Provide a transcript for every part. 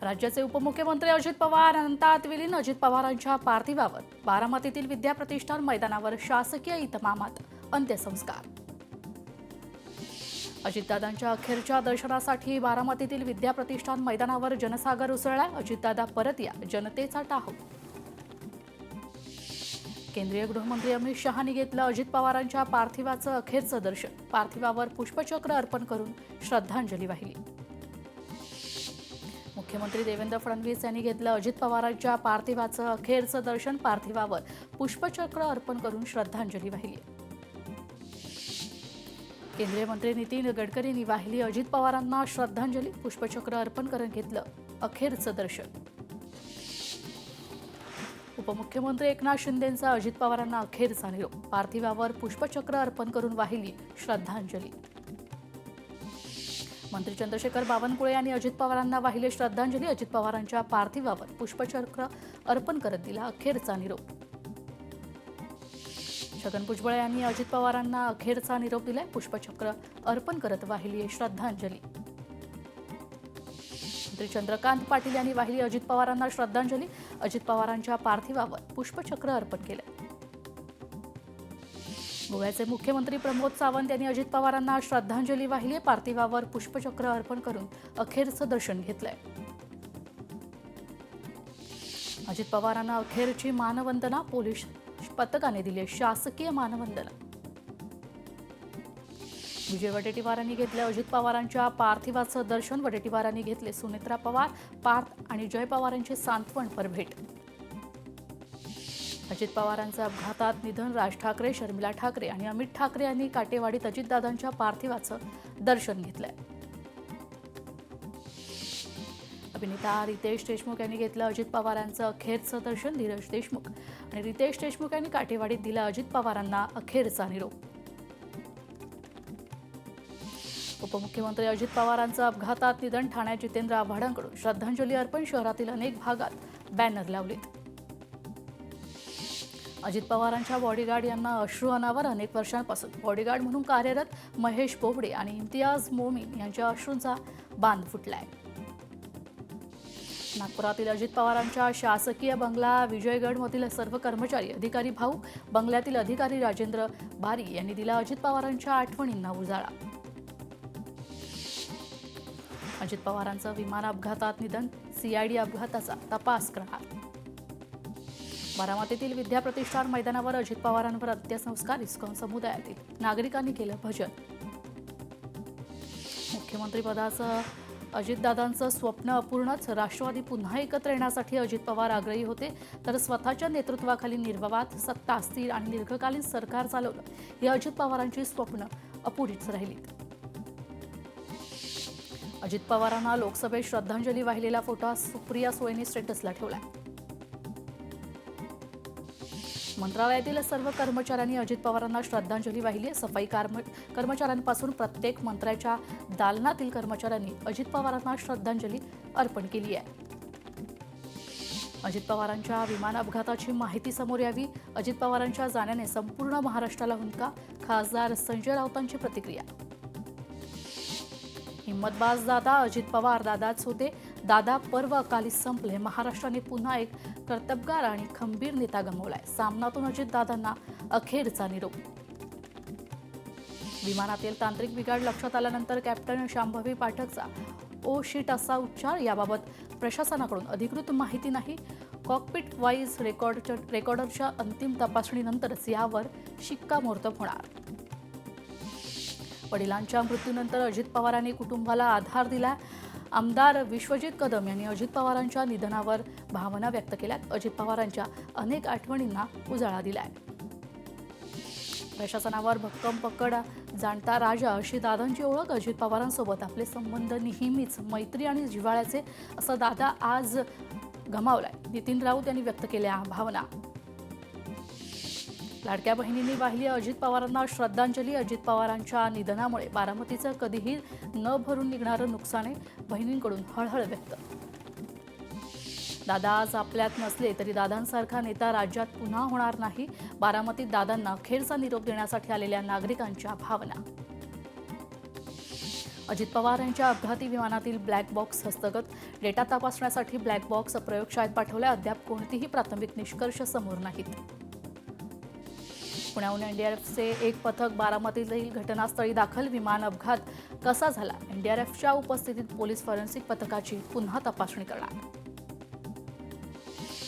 राज्याचे उपमुख्यमंत्री अजित पवार अनंतात विलीन. अजित पवारांच्या पार्थिवावर बारामतीतील विद्या प्रतिष्ठान मैदानावर शासकीय इतमामात अंत्यसंस्कार. अजितदादांच्या अखेरच्या दर्शनासाठी बारामतीतील विद्या प्रतिष्ठान मैदानावर जनसागर उसळला. अजितदादा परत या, जनतेचा टाहो. केंद्रीय गृहमंत्री अमित शहांनी घेतलं अजित पवारांच्या पार्थिवाचं अखेरचं दर्शन. पार्थिवावर पुष्पचक्र अर्पण करून श्रद्धांजली वाहिली. मुख्यमंत्री देवेंद्र फडणवीस यांनी घेतलं अजित पवारांच्या पार्थिवाचं अखेरचं दर्शन. पार्थिवावर पुष्पचक्र अर्पण करून श्रद्धांजली वाहिली. केंद्रीय मंत्री नितीन गडकरींनी वाहिली अजित पवारांना श्रद्धांजली. पुष्पचक्र अर्पण करून घेतलं अखेरचं दर्शन. उपमुख्यमंत्री एकनाथ शिंदेंचा अजित पवारांना अखेरचा निरोप. पार्थिवावर पुष्पचक्र अर्पण करून वाहिली श्रद्धांजली. मंत्री चंद्रशेखर बावनकुळे यांनी अजित पवारांना वाहिले श्रद्धांजली. अजित पवारांच्या पार्थिवावर पुष्पचक्र अर्पण करत दिला अखेरचा निरोप. छगन भुजबळ यांनी अजित पवारांना अखेरचा निरोप दिलाय. पुष्पचक्र अर्पण करत वाहिली श्रद्धांजली. मंत्री चंद्रकांत पाटील यांनी वाहिली अजित पवारांना श्रद्धांजली. अजित पवारांच्या पार्थिवावर पुष्पचक्र अर्पण केलं. गोव्याचे मुख्यमंत्री प्रमोद सावंत यांनी अजित पवारांना श्रद्धांजली वाहिली. पार्थिवावर पुष्पचक्र अर्पण करून अखेरचं दर्शन घेतलंय. अजित पवारांना अखेरची मानवंदना. पोलीस पथकाने दिली शासकीय मानवंदना. विजय वडेट्टीवारांनी घेतलं अजित पवारांच्या पार्थिवाचं दर्शन. वडेट्टीवारांनी घेतले सुनेत्रा पवार, पार्थ आणि जय पवारांचे सांत्वनपर भेट. अजित पवारांचं अपघातात निधन. राज ठाकरे, शर्मिला ठाकरे आणि अमित ठाकरे यांनी काटेवाडीत अजितदादांच्या पार्थिवाचं दर्शन घेतलंय. अभिनेता रितेश देशमुख यांनी घेतलं अजित पवारांचं अखेरचं दर्शन. धीरज देशमुख आणि रितेश देशमुख यांनी काटेवाडीत दिला अजित पवारांना अखेरचा निरोप. उपमुख्यमंत्री अजित पवारांचं अपघातात निधन. ठाण्यात जितेंद्र आव्हाडांकडून श्रद्धांजली अर्पण. शहरातील अनेक भागात बॅनर लावलेत. अजित पवारांच्या बॉडीगार्ड यांना अश्रू अनावर. अनेक वर्षांपासून बॉडीगार्ड म्हणून कार्यरत महेश बोबडे आणि इम्तियाज मोमीन यांच्या अश्रूंचा बांध फुटलाय. नागपुरातील अजित पवारांच्या शासकीय बंगला विजयगडमधील सर्व कर्मचारी, अधिकारी भाऊ, बंगल्यातील अधिकारी राजेंद्र बारी यांनी दिला अजित पवारांच्या आठवणींना उजाळा. अजित पवारांचं विमान अपघातात निधन. सीआयडी अपघाताचा तपास करणार. बारामतीतील विद्या प्रतिष्ठान मैदानावर अजित पवारांवर अंत्यसंस्कार. इस्कॉन समुदायातील नागरिकांनी केलं भजन. मुख्यमंत्रीपदाचं अजितदादांचं स्वप्न अपूर्णच. राष्ट्रवादी पुन्हा एकत्र येण्यासाठी अजित पवार आग्रही होते, तर स्वतःच्या नेतृत्वाखाली निर्विवाद सत्ता, स्थिर आणि दीर्घकालीन सरकार चालवलं ही अजित पवारांची स्वप्न अपुरीच राहिलीत. अजित पवारांना लोकसभेत श्रद्धांजली वाहिलेला फोटो सुप्रिया सुळेंनी स्टेटसला ठेवला. मंत्रालयातील सर्व कर्मचाऱ्यांनी अजित पवारांना श्रद्धांजली वाहिली. सफाई कर्मचाऱ्यांपासून प्रत्येक मंत्र्याच्या दालनातील कर्मचाऱ्यांनी अजित पवारांना श्रद्धांजली अर्पण केली आहे. अजित पवारांच्या विमान अपघाताची माहिती समोर यावी. अजित पवारांच्या जाण्याने संपूर्ण महाराष्ट्राला हुंदका. खासदार संजय राऊतांची प्रतिक्रिया. हिम्मतबाज दादा अजित पवार दादाच होते. दादा पर्व अकाली संपले. महाराष्ट्राने पुन्हा एक कर्तबगार आणि खंबीर नेता गमावलाय. सामनातून अजितदादांना अखेरचा निरोप. विमानातील तांत्रिक बिघाड लक्षात आल्यानंतर कॅप्टन शांभवी पाठकचा ओ शिट असा उच्चार. याबाबत प्रशासनाकडून अधिकृत माहिती नाही. कॉकपिट व्हॉइस रेकॉर्डरच्या अंतिम तपासणीनंतरच यावर शिक्कामोर्तब होणार. वडिलांच्या मृत्यूनंतर अजित पवारांनी कुटुंबाला आधार दिला. आमदार विश्वजित कदम यांनी अजित पवारांच्या निधनावर भावना व्यक्त केल्यात. अजित पवारांच्या अनेक आठवणींना उजाळा दिलाय. प्रशासनावर भक्कम पकड, जाणता राजा अशी दादांची ओळख. अजित पवारांसोबत आपले संबंध नेहमीच मैत्री आणि जिव्हाळ्याचे असं दादा आज गमावलाय. नितीन राऊत यांनी व्यक्त केल्या भावना. लाडक्या बहिणींनी वाहिली अजित पवारांना श्रद्धांजली. अजित पवारांच्या निधनामुळे बारामतीचं कधीही न भरून निघणारं नुकसान आहे. बहिणींकडून हळहळ व्यक्त. दादा आज आपल्यात नसले तरी दादांसारखा नेता राज्यात पुन्हा होणार नाही. बारामतीत दादांना अखेरचा निरोप देण्यासाठी आलेल्या नागरिकांच्या भावना. अजित पवार यांच्या अपघाती विमानातील ब्लॅक बॉक्स हस्तगत. डेटा तपासण्यासाठी ब्लॅक बॉक्स प्रयोगशाळेत पाठवले. अद्याप कोणतीही प्राथमिक निष्कर्ष समोर नाहीत. पुण्याहून एनडीआरएफचे एक पथक बारामतीतील घटनास्थळी दाखल. विमान अपघात कसा झाला? एनडीआरएफच्या उपस्थितीत पोलीस फॉरेन्सिक पथकाची पुन्हा तपासणी करणार.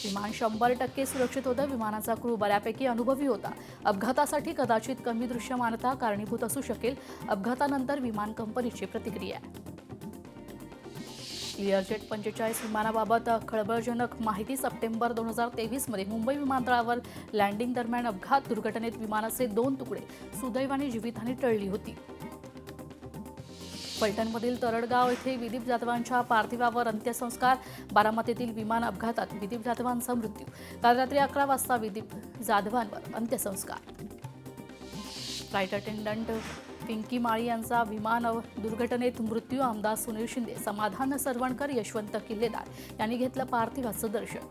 विमान 100% सुरक्षित होतं. विमानाचा क्रू बऱ्यापैकी अनुभवी होता. अपघातासाठी कदाचित कमी दृश्यमानता कारणीभूत असू शकेल. अपघातानंतर विमान कंपनीची प्रतिक्रिया. क्लिअरजेट 45 विमानाबाबत खळबळजनक माहिती. सप्टेंबर 2023 मध्ये मुंबई विमानतळावर लँडिंग दरम्यान अपघात. दुर्घटनेत विमानाचे 2 तुकडे. सुदैवाने जीवितहानी टळली होती. फलटणमधील तरडगाव येथे विदीप जाधवांच्या पार्थिवावर अंत्यसंस्कार. बारामतीतील विमान अपघातात विदीप जाधवांचा मृत्यू. काल रात्री 11 वाजता विदीप जाधवांवर अंत्यसंस्कार. फ्लाईट अटेंडंट पिंकी माळी यांचा विमान दुर्घटनेत मृत्यू. आमदार सुनील शिंदे, समाधान सरवणकर, यशवंत किल्लेदार यांनी घेतलं पार्थिवाचं दर्शन.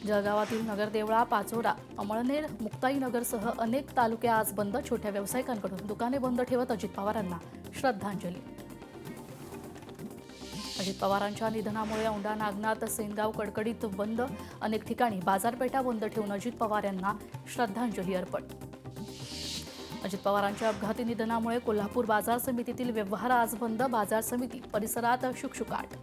जळगावातील नगरदेवळा, पाचोरा, अमळनेर, मुक्ताईनगरसह अनेक तालुके आज बंद. छोट्या व्यावसायिकांकडून दुकाने बंद ठेवत अजित पवारांना श्रद्धांजली. अजित पवारांच्या निधनामुळे औंढा, नागनाथ, सेनगाव कडकडीत बंद. अनेक ठिकाणी बाजारपेठा बंद ठेवून अजित पवार यांना श्रद्धांजली अर्पण. अजित पवारांच्या अपघाती निधनामुळे कोल्हापूर बाजार समितीतील व्यवहार आज बंद. बाजार समिती परिसरात शुकशुकाट.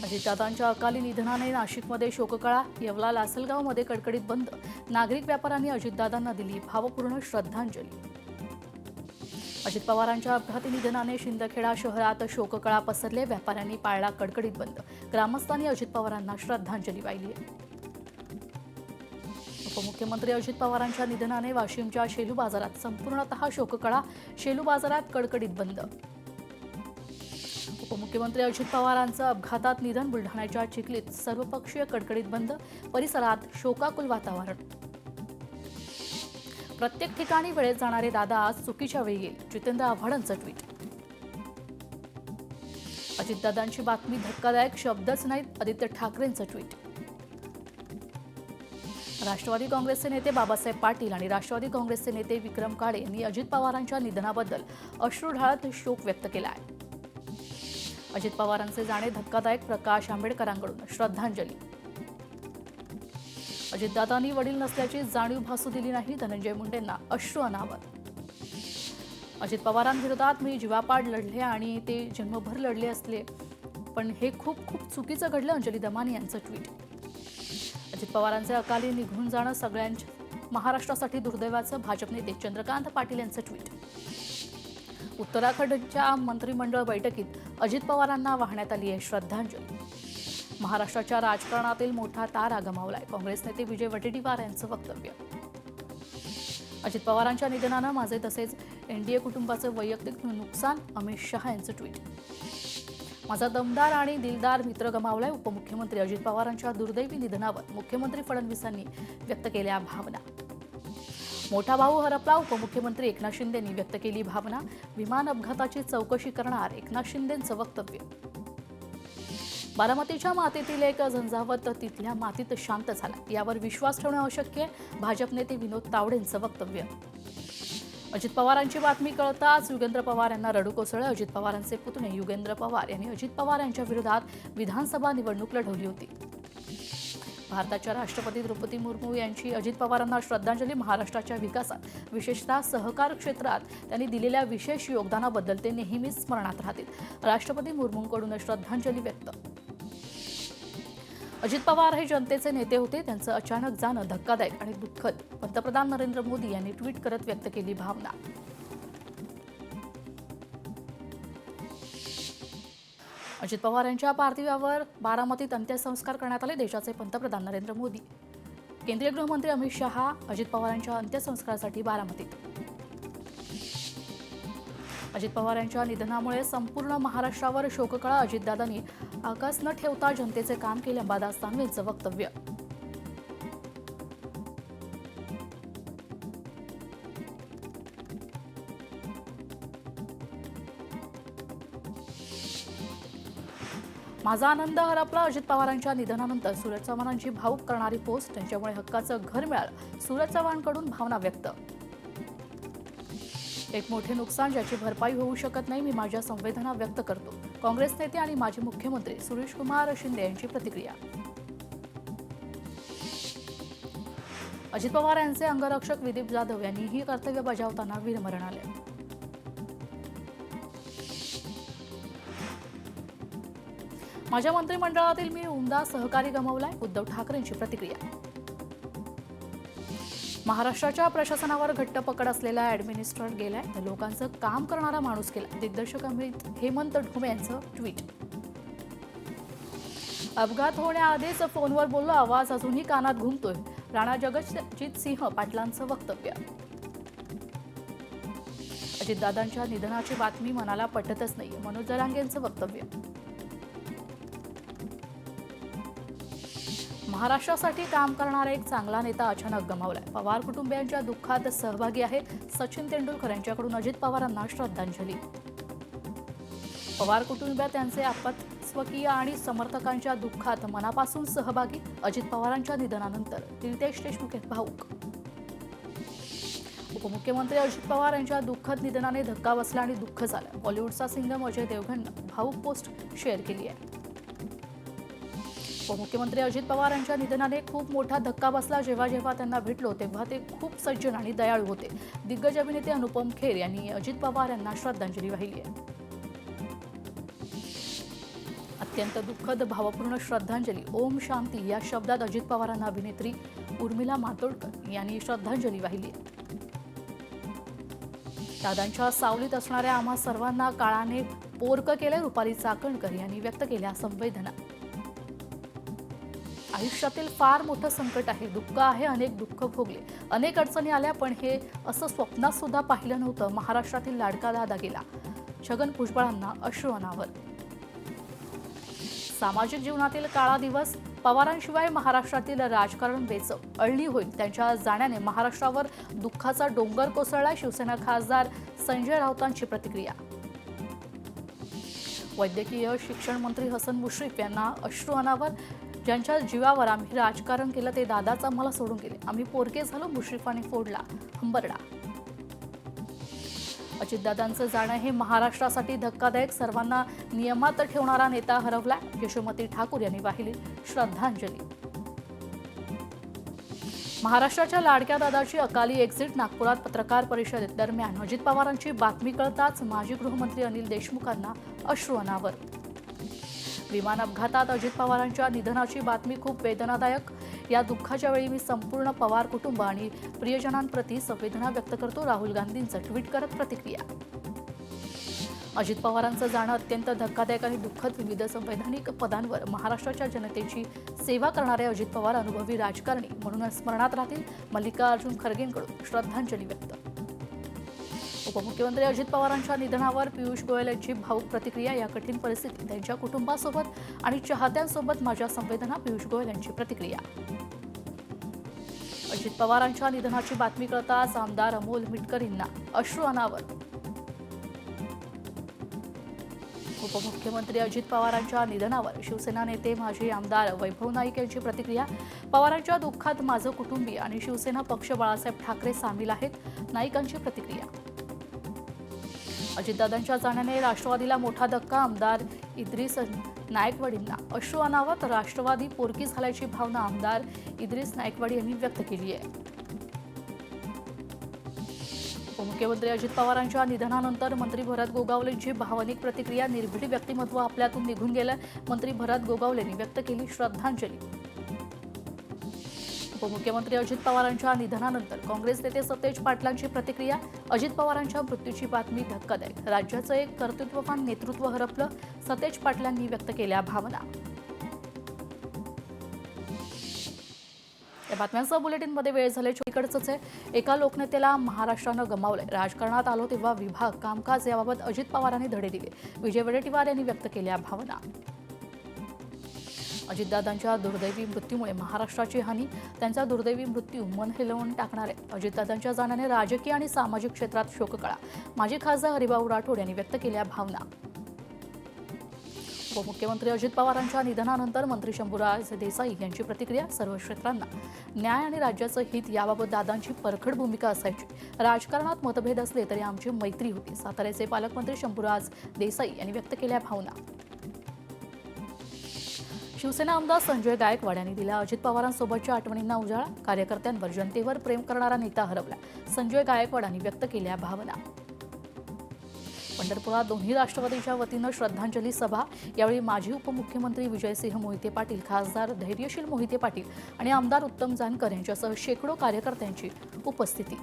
अजितदादांच्या अकाली निधनाने नाशिकमध्ये शोककळा. येवला, लासलगावमध्ये कडकडीत बंद. नागरिक व्यापाऱ्यांनी अजितदादांना दिली भावपूर्ण श्रद्धांजली. अजित पवारांच्या अपघाती निधनाने शिंदखेडा शहरात शोककळा पसरले. व्यापाऱ्यांनी पाळला कडकडीत बंद. ग्रामस्थांनी अजित पवारांना श्रद्धांजली वाहिली. उपमुख्यमंत्री अजित पवारांच्या निधनाने वाशिमच्या शेलू बाजारात संपूर्णतः शोककळा. शेलू बाजारात कडकडीत बंद. उपमुख्यमंत्री अजित पवारांचं अपघातात निधन. बुलढाण्याच्या चिखलीत सर्वपक्षीय कडकडीत बंद. परिसरात शोकाकुल वातावरण. प्रत्येक ठिकाणी वेळेत जाणारे दादा आज चुकीच्या वेळी येईल. जितेंद्र आव्हाडांचं ट्विट. अजितदादांची बातमी धक्कादायक, शब्दच नाहीत. आदित्य ठाकरेंचं ट्विट. राष्ट्रवादी काँग्रेसचे नेते बाबासाहेब पाटील आणि राष्ट्रवादी काँग्रेसचे नेते विक्रम काळे यांनी अजित पवारांच्या निधनाबद्दल अश्रू ढाळत शोक व्यक्त केला आहे. अजित पवारांचे जाणे धक्कादायक. प्रकाश आंबेडकरांकडून श्रद्धांजली. अजितदादांनी वडील नसल्याची जाणीव भासू दिली नाही. धनंजय मुंडेंना अश्रू अनावर. अजित पवारांविरोधात मी जीवापाड लढले आणि ते जन्मभर लढले असले, पण हे खूप खूप चुकीचं घडलं. अंजली दमानी यांचं ट्विट. अजित पवारांचे अकाली निघून जाणं सगळ्यांच्या महाराष्ट्रासाठी दुर्दैवाचं. भाजप नेते चंद्रकांत पाटील यांचं ट्विट. उत्तराखंडच्या मंत्रिमंडळ बैठकीत अजित पवारांना वाहण्यात आली आहे श्रद्धांजली. महाराष्ट्राच्या राजकारणातील मोठा तारा गमावलाय. काँग्रेस नेते विजय वडेट्टीवार यांचं वक्तव्य. अजित पवारांच्या निधनानं माझे तसेच एनडीए कुटुंबाचं वैयक्तिक नुकसान. अमित शहा यांचं ट्विट. माझा दमदार आणि दिलदार मित्र गमावलाय. उपमुख्यमंत्री अजित पवारांच्या दुर्दैवी निधनावर मुख्यमंत्री फडणवीसांनी व्यक्त केल्या भावना. मोठा भाऊ हरपला. उपमुख्यमंत्री एकनाथ शिंदेंनी व्यक्त केली भावना. विमान अपघाताची चौकशी करणार एकनाथ शिंदेंचं वक्तव्य. बारामतीच्या मातीतील एक झंझावत तिथल्या मातीत शांत झाला, यावर विश्वास ठेवणं अशक्य आहे. भाजप नेते विनोद तावडेंचं वक्तव्य. अजित पवारांची बातमी कळताच युगेंद्र पवार यांना रडू कोसळलं. अजित पवारांचे पुतणे युगेंद्र पवार यांनी अजित पवार यांच्या विरोधात विधानसभा निवडणूक लढवली होती. भारताच्या राष्ट्रपती द्रौपदी मुर्मू यांची अजित पवारांना श्रद्धांजली. महाराष्ट्राच्या विकासात, विशेषतः सहकार क्षेत्रात त्यांनी दिलेल्या विशेष योगदानाबद्दल ते नेहमीच स्मरणात राहतील. राष्ट्रपती मुर्मूंकडून श्रद्धांजली व्यक्त. अजित पवार हे जनतेचे नेते होते. त्यांचं अचानक जाणं धक्कादायक आणि दुःखद. पंतप्रधान नरेंद्र मोदी यांनी ट्विट करत व्यक्त केली भावना. अजित पवार यांच्या पार्थिवावर बारामतीत अंत्यसंस्कार करण्यात आले. देशाचे पंतप्रधान नरेंद्र मोदी, केंद्रीय गृहमंत्री अमित शहा अजित पवारांच्या अंत्यसंस्कारासाठी बारामतीत. अजित पवार यांच्या निधनामुळे संपूर्ण महाराष्ट्रावर शोककळा. अजितदादांनी आकाश न ठेवता जनतेचे काम केले. अंबादास दानवेंचं वक्तव्य. माझा आनंद हरपला. अजित पवारांच्या निधनानंतर सूरज चव्हाणांची भावूक करणारी पोस्ट. त्यांच्यामुळे हक्काचं घर मिळालं. सूरज चव्हाणांकडून भावना व्यक्त. एक मोठे नुकसान ज्याची भरपाई होऊ शकत नाही, मी माझ्या संवेदना व्यक्त करतो. काँग्रेस नेते आणि माजी मुख्यमंत्री सुरेशकुमार शिंदे यांची प्रतिक्रिया. अजित पवार यांचे अंगरक्षक विदीप जाधव यांनीही कर्तव्य बजावताना वीरमरण आले. माझ्या मंत्रिमंडळातील मी उमदा सहकारी गमावलाय, उद्धव ठाकरेंची प्रतिक्रिया. महाराष्ट्राच्या प्रशासनावर घट्ट पकड असलेला ॲडमिनिस्ट्रेटर गेलाय, तर लोकांचं काम करणारा माणूस गेला. दिग्दर्शक हेमंत ढुमे यांचं ट्विट. अपघात होण्याआधीच फोनवर बोललो, आवाज अजूनही कानात घुमतोय. राणा जगजित सिंह पाटलांचं वक्तव्य. अजितदादांच्या निधनाची बातमी मनाला पटतच नाही, मनोज जरांगेंचं वक्तव्य. महाराष्ट्रासाठी काम करणारा एक चांगला नेता अचानक गमावलाय. पवार कुटुंबियांच्या दुःखात सहभागी आहे. सचिन तेंडुलकर यांच्याकडून अजित पवारांना श्रद्धांजली. पवार कुटुंब त्यांचे स्वकीय आणि समर्थकांच्या दुःखात मनापासून सहभागी. अजित पवारांच्या निधनानंतर रितेश देशमुख भाऊक. उपमुख्यमंत्री अजित पवार यांच्या दुःखद निधनाने धक्का बसला आणि दुःख झालं. बॉलिवूडचा सिंगम अजय देवगणनं भाऊक पोस्ट शेअर केली आहे. उपमुख्यमंत्री अजित पवार यांच्या निधनाने खूप मोठा धक्का बसला. जेव्हा जेव्हा त्यांना भेटलो तेव्हा ते खूप सज्जन आणि दयाळू होते. दिग्गज अभिनेते अनुपम खेर यांनी अजित पवार यांना श्रद्धांजली वाहिली आहे. अत्यंत दुःखद भावपूर्ण श्रद्धांजली. ओम शांती या शब्दात अजित पवारांना अभिनेत्री उर्मिला मातोंडकर यांनी श्रद्धांजली वाहिली आहे. दादांच्या सावलीत असणाऱ्या आम्हा सर्वांना काळाने पोरकं केलं, रुपाली चाकणकर यांनी व्यक्त केल्या संवेदना. आयुष्यातील फार मोठं संकट आहे, दुःख आहे, अनेक दुःख भोगले, अनेक अडचणी आल्या, पण हे असं स्वप्नात सुद्धा पाहिलं नव्हतं. महाराष्ट्रातील लाडका दादा गेला. छगन भुजबळांना अश्रू अनावर. सामाजिक जीवनातील काळा दिवस. पवारांशिवाय महाराष्ट्रातील राजकारण अळणी होईल. त्यांच्या जाण्याने महाराष्ट्रावर दुःखाचा डोंगर कोसळला. शिवसेना खासदार संजय राऊतांची प्रतिक्रिया. वैद्यकीय शिक्षण मंत्री हसन मुश्रीफ यांना अश्रू अनावर. ज्यांच्या जीवावर आम्ही राजकारण केलं ते दादाच आम्हाला सोडून गेले. आम्ही पोरके झालो, मुश्रीफांनी फोडला हंबरडा. अजितदादांचं जाणं हे महाराष्ट्रासाठी धक्कादायक. सर्वांना नियमात ठेवणारा नेता हरवला. यशोमती ठाकूर यांनी वाहिली श्रद्धांजली. महाराष्ट्राच्या लाडक्या दादाची अकाली एक्झिट. नागपुरात पत्रकार परिषदेत दरम्यान अजित पवारांची बातमी कळताच माजी गृहमंत्री अनिल देशमुखांना अश्रू अनावर. विमान अपघातात अजित पवारांच्या निधनाची बातमी खूप वेदनादायक. या दुःखाच्या वेळी मी संपूर्ण पवार कुटुंब आणि प्रियजनांप्रती संवेदना व्यक्त करतो. राहुल गांधींचं ट्विट करत प्रतिक्रिया. अजित पवारांचं जाणं अत्यंत धक्कादायक आणि दुःखद. विविध संवैधानिक पदांवर महाराष्ट्राच्या जनतेची सेवा करणारे अजित पवार अनुभवी राजकारणी म्हणून स्मरणात राहतील. मल्लिकार्जुन खरगेंकडून श्रद्धांजली व्यक्त. उपमुख्यमंत्री अजित पवारांच्या निधनावर पियुष गोयल यांची भावूक प्रतिक्रिया. या कठीण परिस्थितीत त्यांच्या कुटुंबासोबत आणि चाहत्यांसोबत माझ्या संवेदना. पियुष गोयल यांची प्रतिक्रिया. अजित पवारांच्या निधनाची बातमी कळताच आमदार अमोल मिटकरींना अश्रू अनावर. उपमुख्यमंत्री अजित पवारांच्या निधनावर शिवसेना नेते माजी आमदार वैभव नाईक यांची प्रतिक्रिया. पवारांच्या दुःखात माझं कुटुंबीय आणि शिवसेना पक्ष बाळासाहेब ठाकरे सामील आहेत. नाईकांची प्रतिक्रिया. अजितदादांच्या जाण्याने राष्ट्रवादीला मोठा धक्का. आमदार इद्रिस नायकवडींना अश्रू अनावर. राष्ट्रवादी पोरकी झाल्याची भावना आमदार इद्रिस नायकवडी यांनी व्यक्त केली आहे. उपमुख्यमंत्री अजित पवारांच्या निधनानंतर मंत्री भरत गोगावलेंची भावनिक प्रतिक्रिया. निर्भीड व्यक्तिमत्व आपल्यातून निघून गेलं. मंत्री भरत गोगावलेंनी व्यक्त केली श्रद्धांजली. उपमुख्यमंत्री अजित पवारांच्या निधनानंतर काँग्रेस नेते सतेज पाटलांची प्रतिक्रिया. अजित पवारांच्या मृत्यूची बातमी धक्कादायक. राज्याचं एक कर्तृत्ववान नेतृत्व हरपलं. सतेज पाटलांनी व्यक्त केल्या भावना. या बातम्यांचा बुलेटिनमध्ये वेळ झाल्याची इकडचंच आहे. एका लोकनेत्याला महाराष्ट्रानं गमावलंय. राजकारणात आलो तेव्हा विभाग कामकाज याबाबत अजित पवारांनी धडे दिले. विजय वडेट्टीवार यांनी व्यक्त केल्या भावना. अजितदादांच्या दुर्दैवी मृत्यूमुळे महाराष्ट्राची हानी. त्यांचा दुर्दैवी मृत्यू मन हेलवून टाकणार आहे. अजितदादांच्या जाण्याने राजकीय आणि सामाजिक क्षेत्रात शोककळा. माजी खासदार हरिभाऊ राठोड यांनी व्यक्त केल्या भावना. उपमुख्यमंत्री अजित पवारांच्या निधनानंतर मंत्री शंभूराज देसाई यांची प्रतिक्रिया. सर्व क्षेत्रांना न्याय आणि राज्याचं हित याबाबत दादांची परखड भूमिका असायची. राजकारणात मतभेद असले तरी आमची मैत्री होती. साताऱ्याचे पालकमंत्री शंभूराज देसाई यांनी व्यक्त केल्या भावना. शिवसेना आमदार संजय गायकवाड यांनी दिला अजित पवारांसोबतच्या आठवणींना उजाळा. कार्यकर्त्यांवर जनतेवर प्रेम करणारा नेता हरवला. संजय गायकवाड यांनी व्यक्त केल्या भावना. पंढरपुरात दोन्ही राष्ट्रवादीच्या वतीनं श्रद्धांजली सभा. यावेळी माजी उपमुख्यमंत्री विजयसिंह मोहिते पाटील, खासदार धैर्यशील मोहिते पाटील आणि आमदार उत्तम जानकर यांच्यासह शेकडो कार्यकर्त्यांची उपस्थिती.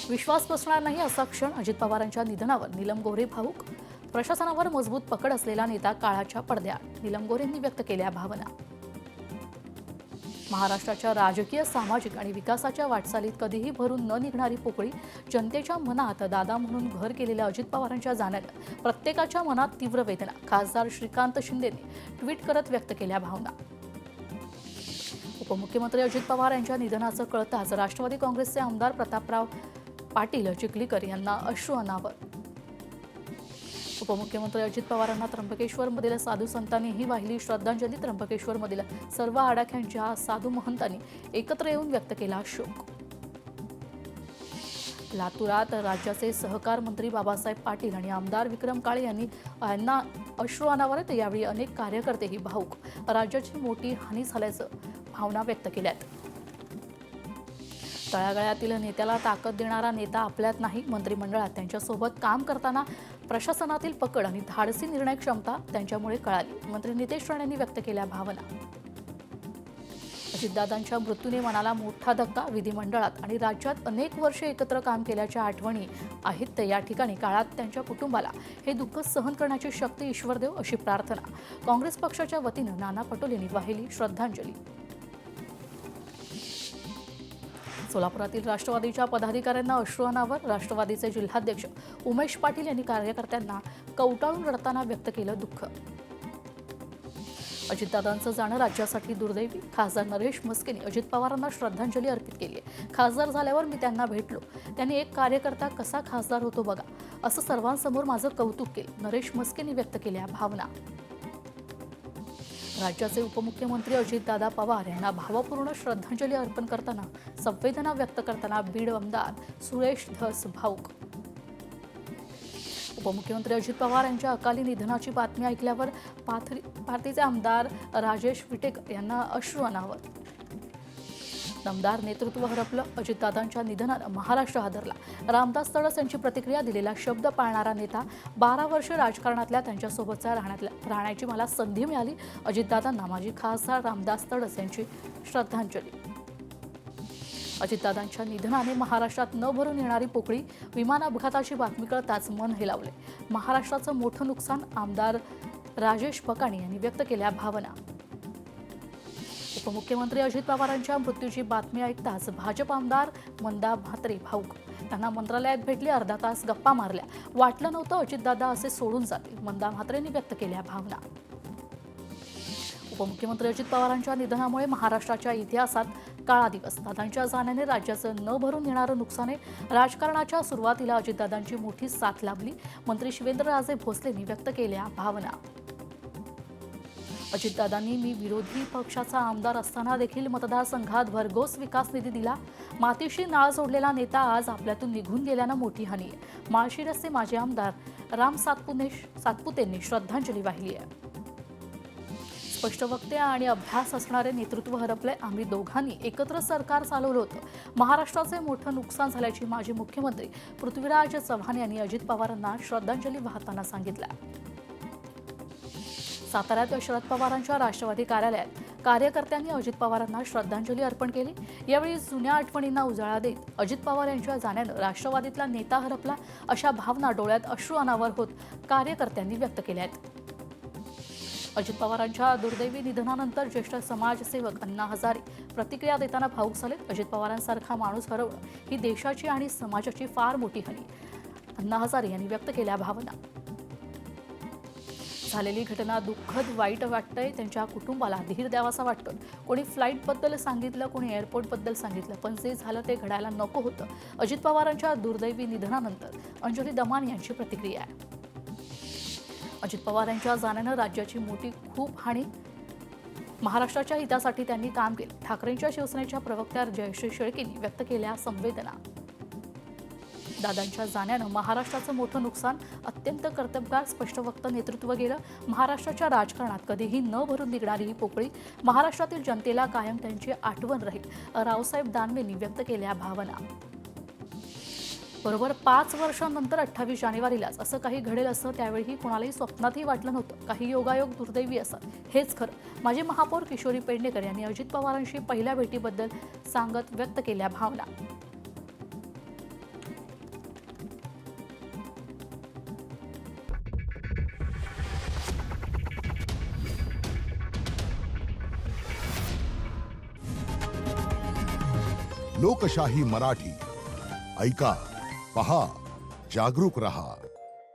विश्वास बसणार नाही असा क्षण. अजित पवारांच्या निधनावर नीलम गोऱ्हे भाऊक. प्रशासनावर मजबूत पकड असलेला नेता काळाच्या पडद्याआड. नीलम गोऱ्हेंनी व्यक्त केल्या भावना. महाराष्ट्राच्या राजकीय, सामाजिक आणि विकासाच्या वाटचालीत कधीही भरून न निघणारी पोकळी. जनतेच्या मनात दादा म्हणून घर केलेल्या अजित पवारांच्या जाण्यानं प्रत्येकाच्या मनात तीव्र वेदना. खासदार श्रीकांत शिंदेंनी ट्विट करत व्यक्त केल्या भावना. उपमुख्यमंत्री अजित पवार यांच्या निधनाचं कळताच राष्ट्रवादी काँग्रेसचे आमदार प्रतापराव पाटील चिखलीकर यांना अश्रू अनावर. उपमुख्यमंत्री अजित पवारांना त्र्यंबकेश्वरमधील साधू संतांनीही वाहिली श्रद्धांजली. त्र्यंबकेश्वरमधील सर्व आडाख्यांच्या साधू महंतांनी एकत्र येऊन व्यक्त केला शोक. लातूरात राज्याचे सहकार मंत्री बाबासाहेब पाटील आणि आमदार विक्रम काळे यांना अश्रू अनावर आहेत. यावेळी अनेक कार्यकर्तेही भाऊक. राज्याची मोठी हानी झाल्याचं भावना व्यक्त केल्यात. तळागाळातील नेत्याला ताकद देणारा नेता आपल्यात नाही. मंत्रिमंडळात त्यांच्यासोबत काम करताना प्रशासनातील पकड आणि धाडसी निर्णय क्षमता त्यांच्यामुळे कळाली. मंत्री नितेश राणे यांनी व्यक्त केल्या भावना. अजितदादांच्या मृत्यूने मनाला मोठा धक्का. विधिमंडळात आणि राज्यात अनेक वर्षे एकत्र काम केल्याच्या आठवणी आहेत. या ठिकाणी काळात त्यांच्या कुटुंबाला हे दुःख सहन करण्याची शक्ती ईश्वर देव, अशी प्रार्थना. काँग्रेस पक्षाच्या वतीनं नाना पटोले यांनी वाहिली श्रद्धांजली. सोलापुरातील राष्ट्रवादीच्या पदाधिकाऱ्यांना अश्रू अनावर. राष्ट्रवादीचे जिल्हाध्यक्ष उमेश पाटील यांनी कार्यकर्त्यांना कवटाळून रडताना व्यक्त केलं दुःख. अजितदादांचं जाणं राज्यासाठी दुर्दैवी. खासदार नरेश म्हस्केंनी अजित पवारांना श्रद्धांजली अर्पित केली आहे. खासदार झाल्यावर मी त्यांना भेटलो. त्यांनी एक कार्यकर्ता कसा खासदार होतो बघा, असं सर्वांसमोर माझं कौतुक केलं. नरेश म्हस्केंनी व्यक्त केल्या भावना. राज्याचे उपमुख्यमंत्री अजितदादा पवार यांना भावपूर्ण श्रद्धांजली अर्पण करताना संवेदना व्यक्त करताना बीड आमदार सुरेश धस भाऊक. उपमुख्यमंत्री अजित पवार यांच्या अकाली निधनाची बातमी ऐकल्यावर पाथरीचे आमदार राजेश विटेकर यांना अश्रू अनावर. दमदार नेतृत्व हरपलं. अजितदादांच्या निधनानं महाराष्ट्र हादरला. रामदास तडस यांची प्रतिक्रिया. दिलेला शब्द पाळणारा नेता. 12 वर्ष राजकारणातल्या त्यांच्यासोबतचा राहण्याची मला संधी मिळाली. अजितदादांना माजी खासदार रामदास तडस यांची श्रद्धांजली. अजितदादांच्या निधनाने महाराष्ट्रात न भरून येणारी पोकळी. विमान अपघाताची बातमी कळताच मन हेलावले. महाराष्ट्राचं मोठं नुकसान. आमदार राजेश पकाणी यांनी व्यक्त केल्या भावना. उपमुख्यमंत्री अजित पवारांच्या मृत्यूची बातमी ऐकताच भाजप आमदार मंदा म्हात्रे भाऊक. त्यांना मंत्रालयात भेटले. अर्धा तास गप्पा मारल्या. वाटलं नव्हतं अजितदादा असे सोडून जातील. मंदा म्हात्रेंनी व्यक्त केल्या भावना. उपमुख्यमंत्री अजित पवारांच्या निधनामुळे महाराष्ट्राच्या इतिहासात काळा दिवस. दादांच्या जाण्याने राज्याचं न भरून येणारं नुकसान आहे. राजकारणाच्या सुरुवातीला अजितदादांची मोठी साथ लाभली. मंत्री शिवेंद्रराजे भोसलेंनी व्यक्त केल्या भावना. अजितदादांनी मी विरोधी पक्षाचा आमदार असताना देखील मतदारसंघात भरघोस विकास निधी दिला. मातीशी नाळ जोडलेला नेता आज आपल्यातून निघून गेल्यानं मोठी हानी आहे. माळशिरसचे माजी आमदार राम सातपुतेंनी श्रद्धांजली वाहिली आहे. स्पष्ट वक्ते आणि अभ्यास असणारे नेतृत्व हरपले. आम्ही दोघांनी एकत्र सरकार चालवलं होतं. महाराष्ट्राचे मोठं नुकसान झाल्याची माजी मुख्यमंत्री पृथ्वीराज चव्हाण यांनी अजित पवारांना श्रद्धांजली वाहताना सांगितलं. साताऱ्यात शरद पवारांच्या राष्ट्रवादी कार्यालयात कार्यकर्त्यांनी अजित पवारांना श्रद्धांजली अर्पण केली. यावेळी जुन्या आठवणींना उजाळा देत अजित पवार यांच्या जाण्यानं राष्ट्रवादीतला नेता हरपला, अशा भावना डोळ्यात अश्रू अनावर होत कार्यकर्त्यांनी व्यक्त केल्या आहेत. अजित पवारांच्या दुर्दैवी निधनानंतर ज्येष्ठ समाजसेवक अण्णा हजारे प्रतिक्रिया देताना भाऊक झालेत. अजित पवारांसारखा माणूस हरवणं ही देशाची आणि समाजाची फार मोठी हानी. अण्णा हजारे यांनी व्यक्त केल्या भावना. झालेली घटना दुःखद, वाईट वाटतंय. त्यांच्या कुटुंबाला धीर द्यावासा वाटतोय. कोणी फ्लाईटबद्दल सांगितलं, कोणी एअरपोर्टबद्दल सांगितलं, पण जे झालं ते घडायला नको होतं. अजित पवारांच्या दुर्दैवी निधनानंतर अंजली दमानी यांची प्रतिक्रिया आहे. अजित पवार यांच्या जाण्यानं राज्याची मोठी खूप हानी, महाराष्ट्राच्या हितासाठी त्यांनी काम केले. ठाकरेंच्या शिवसेनेच्या प्रवक्त्या जयश्री शेळकेंनी व्यक्त केल्या संवेदना. दादांच्या जाण्यानं महाराष्ट्राचं मोठं नुकसान, अत्यंत कर्तबगार स्पष्टवक्ता नेतृत्व गेलं. महाराष्ट्राच्या राजकारणात कधीही न भरून निघणारी ही पोकळी, महाराष्ट्रातील जनतेला कायम त्यांची आठवण राहील. रावसाहेब दानवेंनी व्यक्त केल्या भावना. बरोबर 5 वर्षांनंतर 28 जानेवारीलाच असं काही घडेल असं त्यावेळी कोणालाही स्वप्नातही वाटलं नव्हतं. काही योगायोग दुर्दैवी असत, हेच खरं. माजी महापौर किशोरी पेडणेकर यांनी अजित पवारांशी पहिल्या भेटीबद्दल सांगत व्यक्त केल्या भावना. लोकशाही मराठी ऐका, पहा, जागरूक रहा.